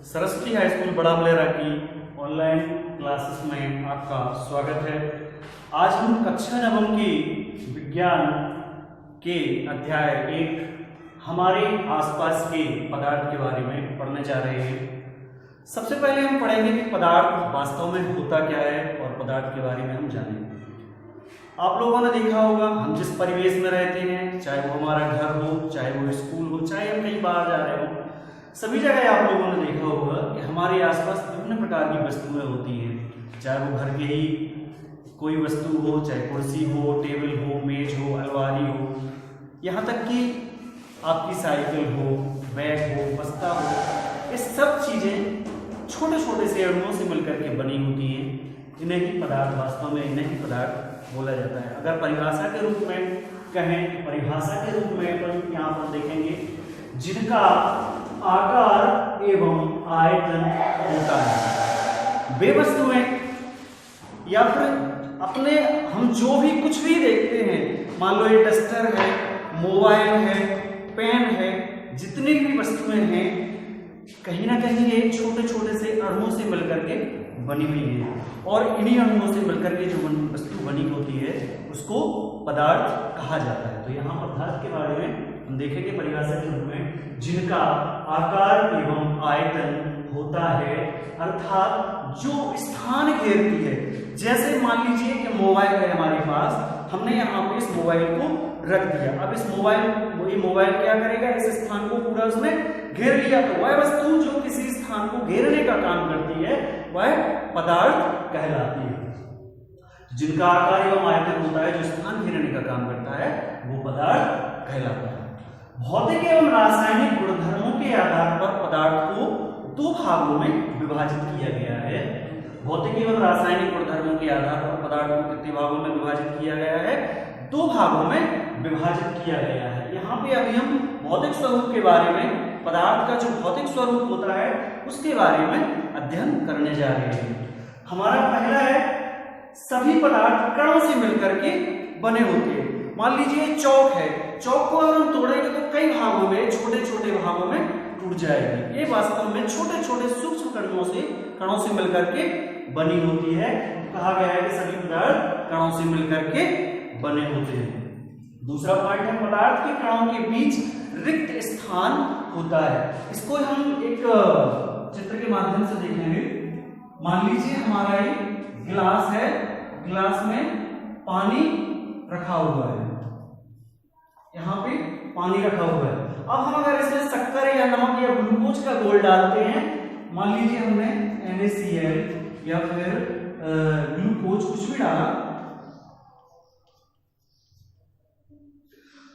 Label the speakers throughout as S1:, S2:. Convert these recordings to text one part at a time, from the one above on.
S1: Saraswati high school बड़ा बलेरा की online classes में आपका स्वागत है। आज हम कक्षा नवम की विज्ञान के अध्याय 1 हमारे आसपास के पदार्थ के बारे में पढ़ने जा रहे हैं। सबसे पहले हम पढ़ेंगे कि पदार्थ वास्तव में होता क्या है और पदार्थ के बारे में हम जानेंगे। आप लोगों ने देखा होगा, हम जिस परिवेश में रहते हैं, चाहे वो हमारा घर हो, चाहे वो स्कूल हो, चाहे हम कहीं बाहर जा रहे हो, सभी जगह आप लोगों ने देखा होगा कि हमारे आसपास विभिन्न प्रकार की वस्तुएं होती हैं। चाहे वो घर के ही कोई वस्तु हो, चाहे कुर्सी हो, टेबल हो, मेज हो, अलमारी हो, यहाँ तक कि आपकी साइकिल हो, बैग हो, बस्ता हो, ये सब चीजें छोटे छोटे से अणुओं से मिलकर के बनी होती हैं। इन्हें ही पदार्थ, वास्तव में इन्हें ही पदार्थ बोला जाता है। अगर परिभाषा के रूप में कहें, परिभाषा के रूप में तो यहाँ पर देखेंगे जिनका आकार एवं आयतन होता है। वे वस्तुएं या फिर अपने हम जो भी कुछ भी देखते हैं, मान लो ये डस्टर है, मोबाइल है, पेन है, जितनी भी वस्तुएं हैं कहीं ना कहीं ये छोटे छोटे से अणुओं से मिलकर के बनी हुई है और इन्हीं अणुओं से मिलकर के जो वस्तु बनी होती है उसको पदार्थ कहा जाता है। तो यहाँ पदार्थ के बारे में हम देखेंगे परिभाषा के रूप में जिनका आकार एवं आयतन होता है, अर्थात जो स्थान घेरती है। जैसे मान लीजिए कि मोबाइल है हमारे पास, हमने यहाँ पे इस मोबाइल को रख दिया। अब इस मोबाइल क्या करेगा, इस स्थान को पूरा उसने घेर लिया। तो वह वस्तु जो किसी स्थान को घेरने का काम करती है वह पदार्थ कहलाती है। जिनका आकार एवं आयतन होता है, जो स्थान घेरने का काम करता है, वो पदार्थ कहलाता है। भौतिक एवं रासायनिक गुणधर्मों के आधार पर पदार्थ को दो भागों में विभाजित किया गया है। भौतिक एवं रासायनिक गुणधर्मों के आधार पर पदार्थ को कितने भागों में विभाजित किया गया है? दो भागों में विभाजित किया गया है। यहाँ पे अभी हम भौतिक स्वरूप के बारे में, पदार्थ का जो भौतिक स्वरूप होता है उसके बारे में अध्ययन करने जा रहे हैं। हमारा पहला है, सभी पदार्थ कणों से मिलकर के बने होते हैं। मान लीजिए चौक है, चौक को अगर हम तोड़ेंगे तो कई भागों में, छोटे छोटे भागों में टूट जाएगी। ये वास्तव में छोटे छोटे सूक्ष्म कणों से मिलकर के बनी होती है। कहा गया है कि सभी पदार्थ कणों से मिलकर के बने होते हैं। दूसरा पॉइंट है, पदार्थ के कणों के बीच रिक्त स्थान होता है। इसको हम एक चित्र के माध्यम से देखेंगे। मान लीजिए हमारा ये गिलास है, गिलास में पानी रखा हुआ है, यहाँ पे पानी रखा हुआ है। अब हम अगर इसमें शक्कर या नमक या ग्लूकोज का घोल डालते हैं, मान लीजिए हमने NaCl या फिर ग्लूकोज कुछ भी डाला,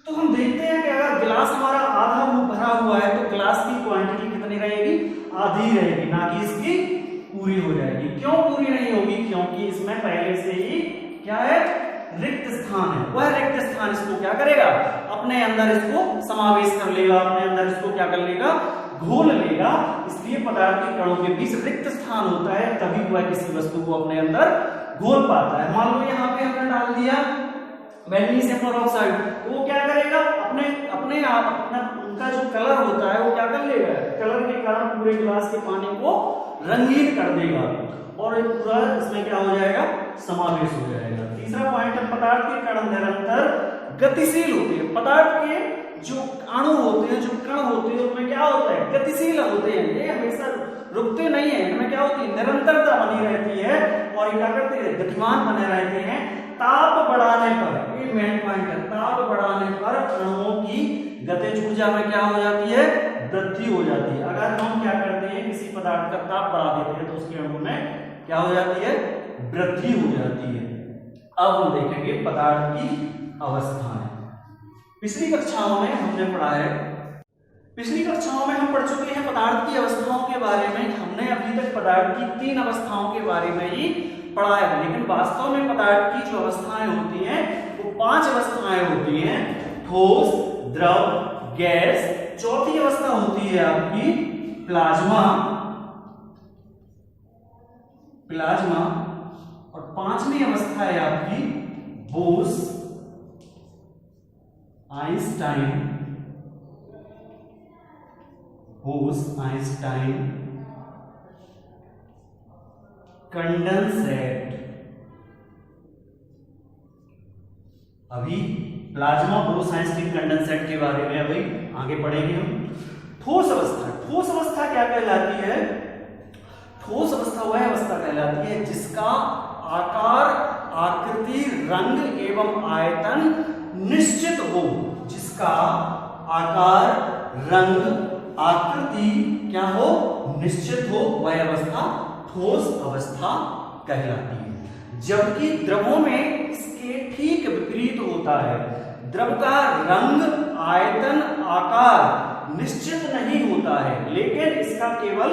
S1: तो हम देखते हैं कि अगर गिलास हमारा आधा भरा हुआ है तो गिलास की क्वांटिटी कितनी रहेगी? आधी रहेगी, ना कि इसकी पूरी हो जाएगी। क्यों पूरी नहीं होगी? क्योंकि इसमें पहले से ही क्या है? रिक्त स्थान है। वह रिक्त स्थान इसको क्या करेगा? अपने अंदर इसको समावेश कर लेगा, अपने अंदर इसको क्या कर लेगा? घोल लेगा। इसलिए पदार्थ के कणों के बीच रिक्त स्थान होता है, तभी वह किसी वस्तु को अपने अंदर घोल पाता है। मान लो यहाँ पे हमने डाल दिया मैग्नीशियम पेरोक्साइड, तो वो क्या करेगा? अपने आप उनका जो कलर होता है वो क्या कर लेगा? कलर के कारण पूरे गिलास के पानी को रंगीन कर देगा और पूरा इसमें क्या हो जाएगा? समावेश हो जाएगा। तीसरा पॉइंट है, पदार्थ के कण निरंतर गतिशील होते हैं। पदार्थ के जो अणु होते हैं, जो कण होते हैं, उनमें क्या होता है? गतिशील होते हैं। ये हमेशा रुकते नहीं है, इनमें क्या होती है? निरंतरता बनी रहती है और ये क्या करते हैं? गतिमान बने रहते हैं। ताप बढ़ाने पर, ये मेन पॉइंट है, ताप बढ़ाने पर अणुओं की गतिज ऊर्जा में क्या हो जाती है? वृद्धि हो जाती है। अगर हम क्या करते हैं, किसी पदार्थ का ताप बढ़ा देते हैं तो उसके अणु में क्या हो जाती है? वृद्धि हो जाती है। अब हम देखेंगे पदार्थ की अवस्थाएं। पिछली कक्षाओं में हमने पढ़ा है, पिछली कक्षाओं में हम पढ़ चुके हैं पदार्थ की अवस्थाओं के बारे में। हमने अभी तक पदार्थ की 3 अवस्थाओं के बारे में ही पढ़ा है, लेकिन वास्तव में पदार्थ की जो अवस्थाएं होती हैं वो 5 अवस्थाएं होती हैं। ठोस, द्रव, गैस, चौथी अवस्था होती है आपकी प्लाज्मा, और 5वीं अवस्था है आपकी बोस आइंस्टाइन कंडेंसेट। अभी प्लाज्मा फ्लोरोसेंस कंडेंसेट के बारे में अभी आगे पढ़ेंगे हम। ठोस अवस्था, ठोस अवस्था क्या कहलाती है? ठोस अवस्था वह अवस्था कहलाती है जिसका आकार, आकृति, रंग एवं आयतन निश्चित हो। जिसका आकार, रंग, आकृति क्या हो? निश्चित हो, वह अवस्था ठोस अवस्था कहलाती है। जबकि द्रवों में इसके ठीक विपरीत होता है। द्रव का रंग, आयतन, आकार निश्चित नहीं होता है, लेकिन इसका केवल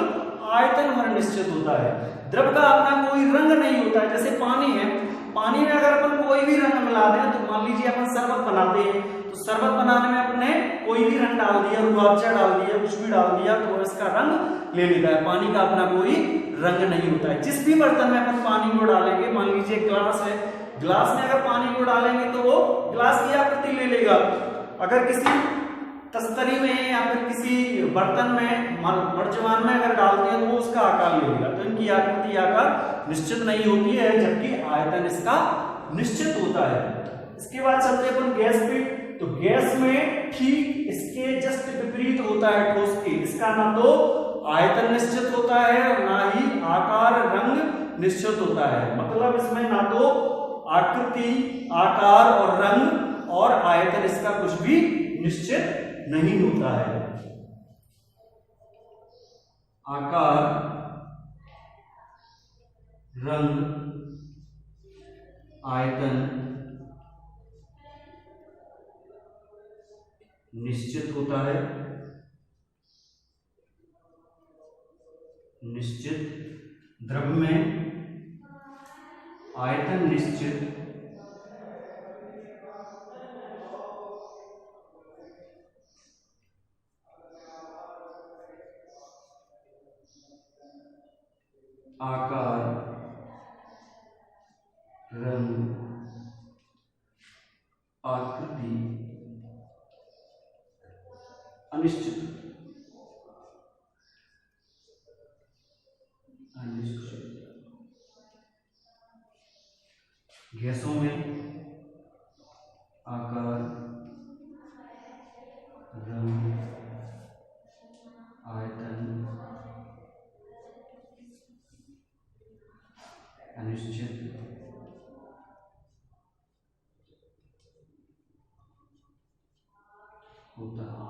S1: आयतन भर निश्चित होता है। द्रव का अपना कोई रंग नहीं होता है। जैसे पानी है, पानी में अगर अपन कोई भी रंग मिला दें, तो मान लीजिए अपन शरबत बनाते हैं, तो शरबत बनाने में अपने कोई भी रंग डाल दिया, रूहअफ़ज़ा डाल दिया, कुछ भी डाल दिया, तो इसका रंग ले लेता है। पानी का अपना कोई रंग नहीं होता है। जिस भी बर्तन में अपन पानी को डालेंगे, मान लीजिए ग्लास है, ग्लास में अगर पानी को डालेंगे तो वो ग्लास की आकृति ले लेगा। अगर किसी तस्तरी में या फिर किसी बर्तन में, मर्जमान में अगर डाल दिया, तो वो उसका आकार ले लेगा। तो इनकी आकृति, आकार निश्चित नहीं होती है, जबकि आयतन इसका निश्चित होता है। इसके बाद चलते अपन गैस पे। तो गैस में ठीक इसके जस्ट विपरीत होता है ठोस के। इसका ना तो आयतन निश्चित होता है और ना ही आकार, रंग निश्चित होता है। मतलब इसमें ना तो आकृति, आकार और रंग और आयतन इसका कुछ भी निश्चित नहीं होता है। आकार, रंग, आयतन निश्चित होता है, निश्चित द्रव में आयतन निश्चित, आकार, रंग, आकृति अनिश्चित, अनिश्चित। गैसों में आकार, रंग, आयतन अनिश्चित, होता है।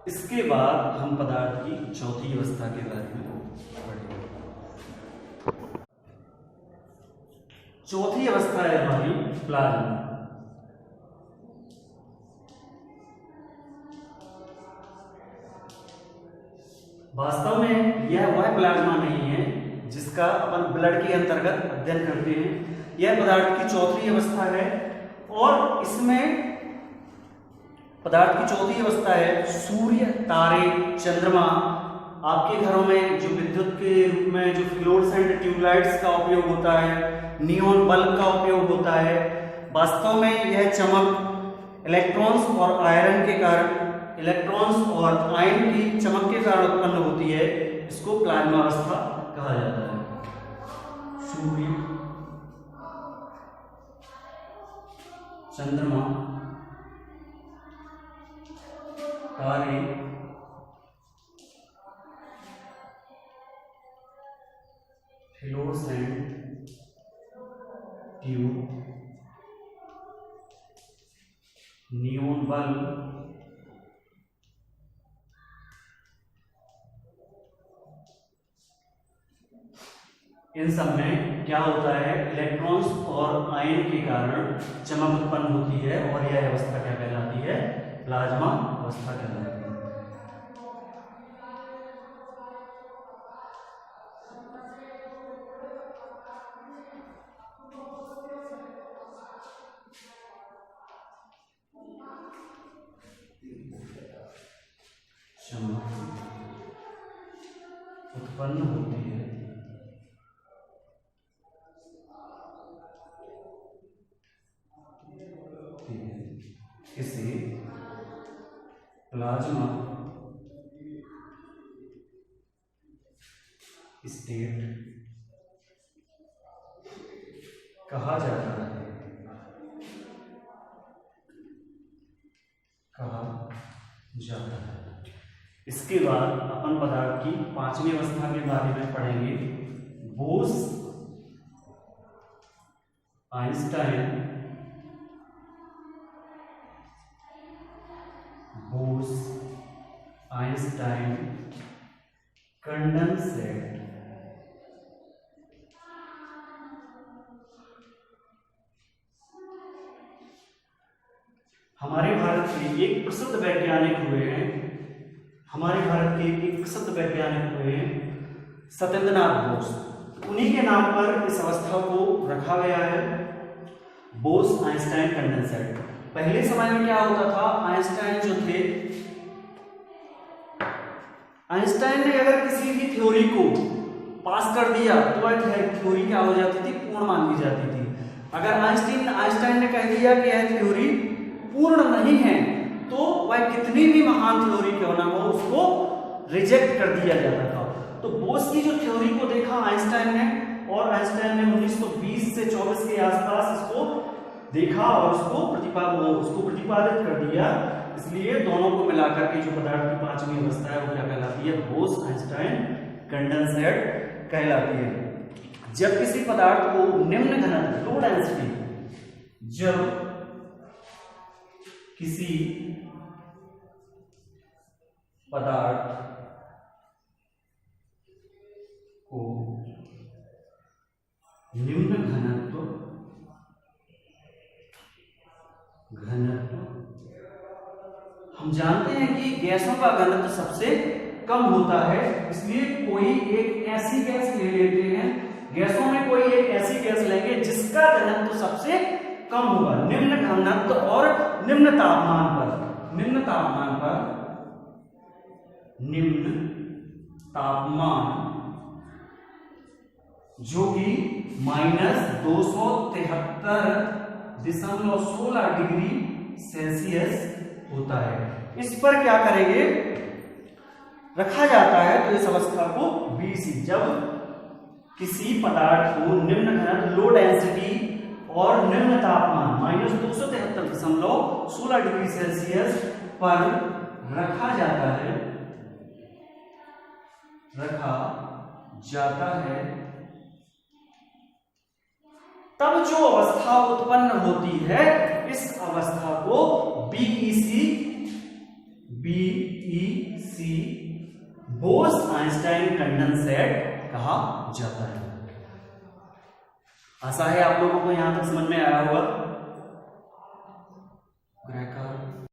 S1: इसके बाद हम पदार्थ की चौथी अवस्था के बारे में पढ़ेंगे। चौथी अवस्था है हमारी प्लाज्मा। वास्तव में यह वह प्लाज्मा नहीं है जिसका अपन ब्लड के अंतर्गत अध्ययन करते हैं। यह पदार्थ की चौथी अवस्था है और इसमें पदार्थ की चौथी अवस्था है सूर्य, तारे, चंद्रमा। आपके घरों में जो विद्युत के रूप में जो फ्लोरोसेंट ट्यूबलाइट्स का उपयोग होता है, नियॉन बल्ब का उपयोग होता है, वास्तव में यह चमक इलेक्ट्रॉन्स और आयरन के कारण, इलेक्ट्रॉन्स और आयन की चमक के कारण उत्पन्न होती है। इसको प्लाज्मा अवस्था कहा जाता है। सूर्य, चंद्रमा, तारे, फ्लोरोसेंट ट्यूब, नियॉन बल्ब, इन सब में क्या होता है? इलेक्ट्रॉन्स और आयन के कारण चमक उत्पन्न होती है और यह अवस्था क्या कहलाती है? प्लाज्मा अवस्था कहलाती है। चमक उत्पन्न होती है। इसे प्लाज्मा स्टेट कहा जाता है, इसके बाद अपन पदार्थ की पांचवी अवस्था के बारे में पढ़ेंगे। बोस आइंस्टाइन कंडेंसेट हमारे भारत के एक प्रसिद्ध वैज्ञानिक हुए हैं, सत्येंद्रनाथ बोस। उन्हीं के नाम पर इस अवस्था को रखा गया है, बोस आइंस्टाइन कंडेंसेट। पहले समय में क्या होता था, आइंस्टाइन जो थे, आइंस्टाइन ने अगर किसी भी थ्योरी को पास कर दिया तो वह थ्योरी क्या हो जाती थी, पूर्ण मान ली जाती थी। अगर आइंस्टाइन ने कह दिया कि यह थ्योरी पूर्ण नहीं है तो वह कितनी भी महान थ्योरी क्यों ना हो उसको रिजेक्ट कर दिया जाता था। तो बोस की जो थ्योरी को देखा आइंस्टाइन ने, और आइंस्टाइन ने 1920 से 24 के आसपास इसको देखा और उसको प्रतिपादित कर दिया। इसलिए दोनों को मिलाकर के जो पदार्थ की पांचवी अवस्था है वो क्या कहलाती है, बोस आइंस्टाइन कंडेंसेट कहलाती है। जब किसी पदार्थ को निम्न घनत्व लो डेंसिटी, जब किसी पदार्थ को निम्न घनत्व हम जानते हैं कि गैसों का घनत्व सबसे कम होता है, इसलिए कोई एक ऐसी गैस ले लेते हैं, गैसों में कोई एक ऐसी गैस लेंगे जिसका घनत्व सबसे कम होगा। निम्न घनत्व और निम्न तापमान जो कि -273.16 डिग्री सेल्सियस होता है, इस पर क्या करेंगे, रखा जाता है। तो इस अवस्था को BC, जब किसी पदार्थ को निम्न घनत्व लो डेंसिटी और निम्न तापमान -273.16 डिग्री सेल्सियस पर रखा जाता है, तब जो अवस्था उत्पन्न होती है इस अवस्था को BEC बोस आइंस्टाइन कंडेंसेट कहा जाता है। आशा है आप लोगों को यहां तक समझ में आया होगा।